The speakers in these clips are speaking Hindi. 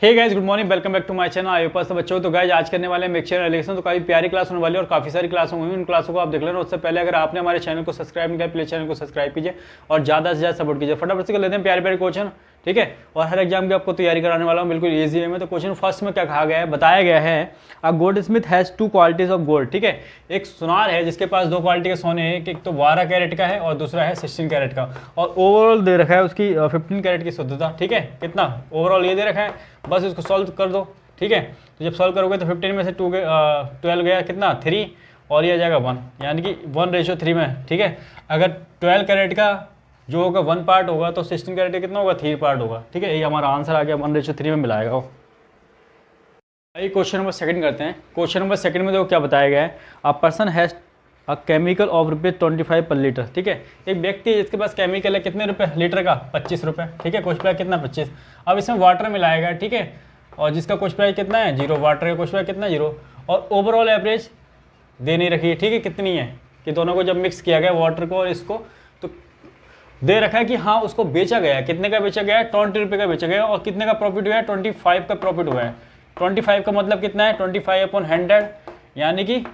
Hey guys, good morning, welcome back to my channel. I hope सब बच्चों तो गाइस आज करने वाले हैं मिक्सचर एलिगेशन। तो काफी प्यारी क्लास होने वाली है और काफी सारी क्लास होंगी, उन क्लासों को आप देख लेना। उससे पहले अगर आपने हमारे चैनल को सब्सक्राइब नहीं किया, प्लीज चैनल को सब्सक्राइब कीजिए और ज्यादा से ज्यादा सपोर्ट कीजिए। फटाफट से कर लेते हैं प्यारे प्यारे क्वेश्चन, ठीक है। और हर एग्जाम की आपको तैयारी कराने वाला हूँ बिल्कुल ईजी वे में। तो क्वेश्चन फर्स्ट में क्या कहा गया है, बताया गया है a gold Smith has two qualities of gold, ठीक है। एक सुनार है जिसके पास दो क्वालिटी के सोने हैं, एक तो 12 कैरेट का है और दूसरा है 16 कैरेट का, और ओवरऑल दे रखा है उसकी 15 कैरेट की शुद्धता, ठीक है। कितना ओवरऑल ये दे रखा है, बस इसको सॉल्व कर दो, ठीक है। तो जब सॉल्व करोगे तो 15 में से 12 गया कितना 3, और ये आ जाएगा 1, यानी कि 1:3 में, ठीक है। अगर 12 कैरेट का जो होगा 1 पार्ट होगा तो 16 कैरेट का कितना होगा 3 पार्ट होगा, ठीक है। ये हमारा आंसर आ गया, 1:3 में मिलाएगा वो। आइए क्वेश्चन नंबर सेकंड करते हैं। क्वेश्चन नंबर सेकंड में देखो क्या बताया गया है, a person has a chemical of ₹25 पर लीटर, ठीक है। एक व्यक्ति जिसके पास केमिकल है कितने रुपए लीटर का, 25 रुपये, ठीक है। कॉस्ट प्राइस कितना 25। अब इसमें वाटर मिलाएगा, ठीक है, और जिसका कॉस्ट प्राइस कितना है 0, वाटर का कॉस्ट प्राइस कितना 0, और ओवरऑल एवरेज दे नहीं रखी है, ठीक है, कितनी है कि दोनों को जब मिक्स किया गया वाटर को और इसको, तो दे रखा है कि हाँ उसको बेचा गया, कितने का बेचा गया है 20 रुपये का बेचा गया, और कितने का प्रॉफिट हुआ है 25 का प्रॉफिट हुआ है। 25 का मतलब कितना है 25/100, यानी कि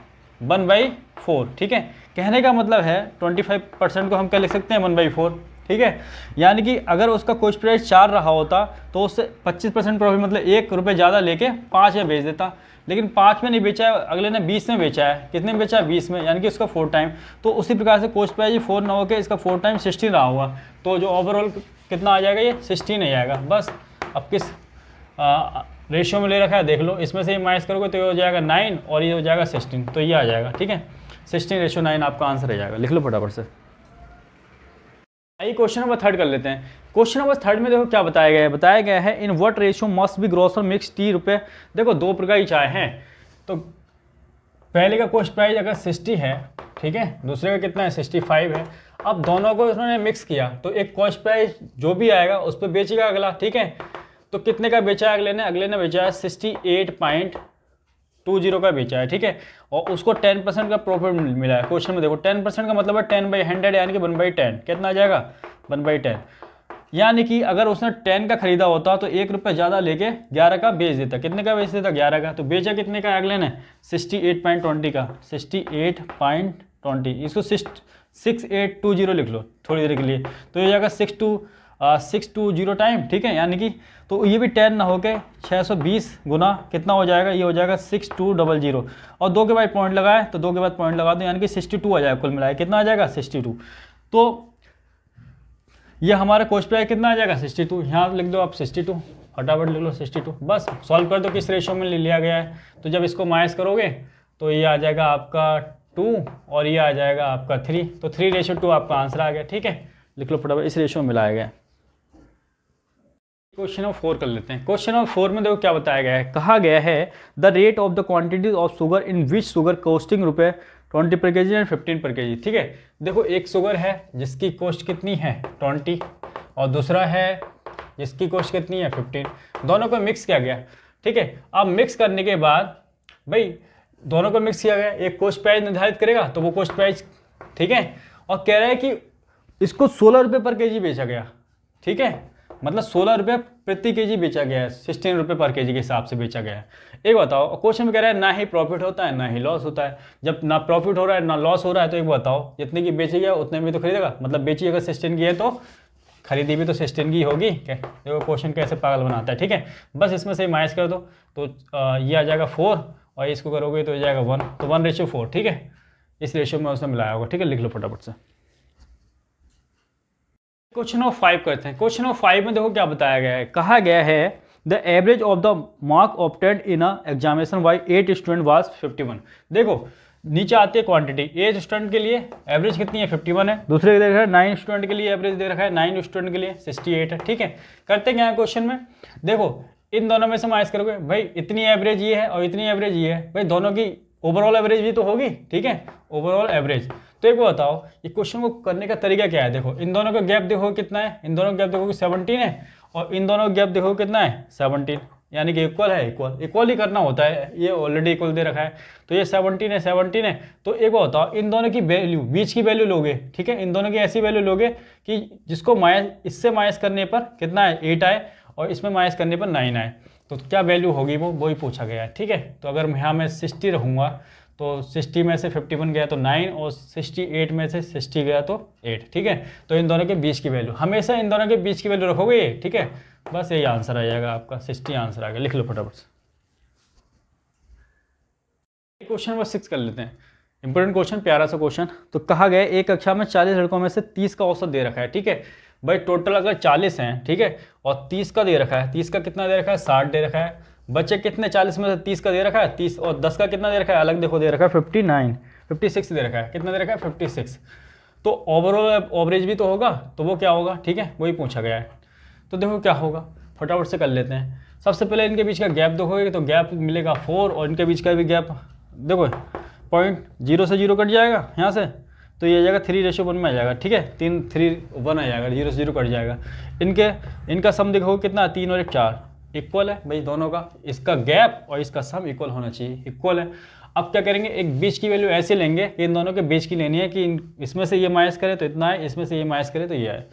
1/4, ठीक है। कहने का मतलब है 25% को हम क्या लिख सकते हैं 1/4, ठीक है। यानी कि अगर उसका कॉस्ट प्राइस 4 रहा होता तो उससे 25% प्रॉफिट मतलब 1 रुपये ज़्यादा लेके 5 में बेच देता, लेकिन 5 में नहीं बेचा है, अगले ने 20 में बेचा है। कितने में बेचा है 20 में, यानी कि उसका 4 टाइम। तो उसी प्रकार से कॉस्ट प्राइस 4 ना होकर इसका 4 टाइम 16 रहा हुआ, तो जो ओवरऑल कितना आ जाएगा ये 16 ही आएगा। बस अब किस रेशियो में ले रखा है देख लो, इसमें से माइनस करोगे तो ये हो जाएगा 9 और ये हो जाएगा 16, तो ये आ जाएगा, ठीक है। 16:9 आपका आंसर आ जाएगा, लिख लो फटाफट से। आइए क्वेश्चन नंबर थर्ड कर लेते हैं। क्वेश्चन नंबर थर्ड में देखो क्या बताया गया है, बताया गया है in what ratio must be gross और मिक्स टी रुपये। देखो दो प्रकार की चाय हैं, तो पहले का कॉस्ट प्राइस अगर 60 है, ठीक है, दूसरे का कितना है 65 है। अब दोनों को उन्होंने मिक्स किया तो एक कॉस्ट प्राइस जो भी आएगा उस पर बेचेगा अगला, ठीक है। तो कितने का बेचा है अगले ने बेचा है 68.20 का बेचा है, ठीक है, और उसको 10% का प्रॉफिट मिला है। क्वेश्चन में देखो 10% का मतलब है 10/100, यानी कि 1/10, कितना आ जाएगा 1/10। यानी कि अगर उसने 10 का खरीदा होता तो 1 रुपये ज़्यादा लेके 11 का बेच देता। कितने का बेच देता 11 का, तो बेचा कितने का अगले ने 68.20 का, 68.20, इसको 6820 लिख लो थोड़ी देर के लिए, तो ये जाएगा 620 टाइम, ठीक है। यानी कि तो ये भी 10 ना होके 620 गुना कितना हो जाएगा, ये हो जाएगा 6200, और 2 के बाद पॉइंट लगाए तो 2 के बाद पॉइंट लगा दो, यानी कि 62 आ जाएगा कुल मिलाए, कितना आ जाएगा 62। तो ये हमारा कॉस्ट प्राइस कितना आ जाएगा 62, यहाँ लिख दो आप 62, फटाफट लिख लो 62, बस सॉल्व कर दो किस रेशियो में लिया गया है। तो जब इसको माइनस करोगे तो ये आ जाएगा आपका 2 और ये आ जाएगा आपका 3, तो 3:2 आपका आंसर आ गया, ठीक है। लिख लो फटाफट, इस रेशियो में मिलाया गया। क्वेश्चन नंबर 4 कर लेते हैं। क्वेश्चन नंबर 4 में देखो क्या बताया गया है, कहा गया है the rate of the quantity of sugar in which sugar costing ₹20 पर केजी एंड 15 पर केजी, ठीक है। देखो एक शुगर है जिसकी कॉस्ट कितनी है 20, और दूसरा है जिसकी कॉस्ट कितनी है 15, दोनों को मिक्स किया गया, ठीक है। अब मिक्स करने के बाद भाई दोनों को मिक्स किया गया, एक कॉस्ट प्राइस निर्धारित करेगा तो वो कॉस्ट प्राइस, ठीक है, और कह रहा है कि इसको 16 रुपये पर केजी बेचा गया, ठीक है, मतलब 16 रुपये प्रति केजी बेचा गया है, 16 रुपये पर केजी के हिसाब से बेचा गया है। एक बताओ, क्वेश्चन में कह रहा है ना ही प्रॉफिट होता है ना ही लॉस होता है। जब ना प्रॉफिट हो रहा है ना लॉस हो रहा है तो एक बताओ जितने की बेची गया उतने में तो खरीदेगा, मतलब बेची अगर 16 की है तो खरीदी भी तो 16 की होगी। क्या देखो क्वेश्चन कैसे पागल बनाता है, ठीक है। बस इसमें से माइनस कर दो तो ये आ जाएगा 4, और इसको करोगे तो हो जाएगा 1, तो 1:4, ठीक है। इस रेशियो में उसने मिलाया होगा, ठीक है, लिख लो फटाफट से। क्वेश्चन नंबर 5 करते हैं। क्वेश्चन नंबर 5 में देखो क्या बताया गया है, कहा गया है the average of the mark obtained in a examination by 8 student was 51। देखो नीचे आती है क्वांटिटी, 8 स्टूडेंट के लिए एवरेज कितनी है 51 है, दूसरे के दे रखा है 9 स्टूडेंट के लिए एवरेज दे रखा है 9 स्टूडेंट के लिए 68 है, ठीक है। करते क्या है क्वेश्चन में, देखो इन दोनों में से माइनस करोगे, भाई इतनी एवरेज ये है और इतनी एवरेज ये है, भाई दोनों की ओवरऑल एवरेज भी तो होगी, ठीक है, ओवरऑल एवरेज। तो एक बताओ ये क्वेश्चन को करने का तरीका क्या है, देखो इन दोनों का गैप देखो कितना है, इन दोनों का गैप देखो 17 है, और इन दोनों का गैप देखो कितना है 17, यानी कि इक्वल है, इक्वल ही करना होता है, ये ऑलरेडी इक्वल दे रखा है, तो ये 17 है। तो एक बताओ इन दोनों की वैल्यू, बीच की वैल्यू लोगे, ठीक है, इन दोनों की ऐसी वैल्यू लोगे कि जिसको माइनस, इससे माइनस करने पर कितना है 8 आए और इसमें माइनस करने पर 9 आए। तो क्या वैल्यू होगी वो ही पूछा गया है, ठीक है। तो अगर यहाँ मैं 60 रहूँगा तो 60 में से 51 गया तो 9 और 68 में से 60 गया तो 8, ठीक है। तो इन दोनों के बीच की वैल्यू, हमेशा इन दोनों के बीच की वैल्यू रखोगे ये, ठीक है। बस यही आंसर आ जाएगा आपका, 60 आंसर आ गया, लिख लो फटाफट से। क्वेश्चन नंबर 6 कर लेते हैं, इंपॉर्टेंट क्वेश्चन, प्यारा सा क्वेश्चन। तो कहा गया एक कक्षा में 40 लड़कों में से 30 का औसत दे रखा है, ठीक है। भाई टोटल अगर 40 हैं, ठीक है, और 30 का दे रखा है, 30 का कितना दे रखा है, 60 दे रखा है। बच्चे कितने 40 में से 30 का दे रखा है 30, और 10 का कितना दे रखा है, अलग देखो दे रखा है 56 दे रखा है, कितना दे रखा है 56। तो ओवरऑल एवरेज भी तो होगा, तो वो क्या होगा, ठीक है, वही पूछा गया है। तो देखो क्या होगा, फटाफट से कर लेते हैं। सबसे पहले इनके बीच का गैप देखोगे तो गैप मिलेगा 4, और इनके बीच का भी गैप देखो 0.0 से 0 कट जाएगा यहाँ से, तो ये आ जाएगा 3:1 में आ जाएगा, ठीक है, 3:1 आ जाएगा, 0 से 0 कट जाएगा। इनका सम देखो कितना, 3 और 1 4, इक्वल है भाई दोनों का, इसका गैप और इसका सम इक्वल होना चाहिए, इक्वल है। अब क्या करेंगे, एक बीच की वैल्यू ऐसे लेंगे कि इन दोनों के बीच की लेनी है कि इसमें से ये माइनस करे तो इतना है, इसमें से ये माइनस करे तो ये है।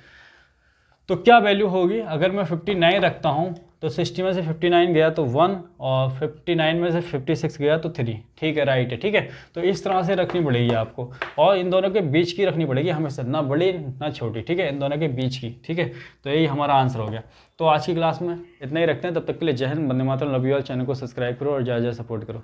तो क्या वैल्यू होगी, अगर मैं 59 रखता हूँ तो 60 में से 59 गया तो 1, और 59 में से 56 गया तो 3, ठीक है, राइट है, ठीक है। तो इस तरह से रखनी पड़ेगी आपको, और इन दोनों के बीच की रखनी पड़ेगी हमेशा, ना बड़ी ना छोटी, ठीक है, इन दोनों के बीच की, ठीक है। तो यही हमारा आंसर हो गया। तो आज की क्लास में इतना ही रखते हैं, तब तक के लिए जय Hind, Vande Mataram, love you all. Channel को सब्सक्राइब करो और ज़्यादा सपोर्ट करो।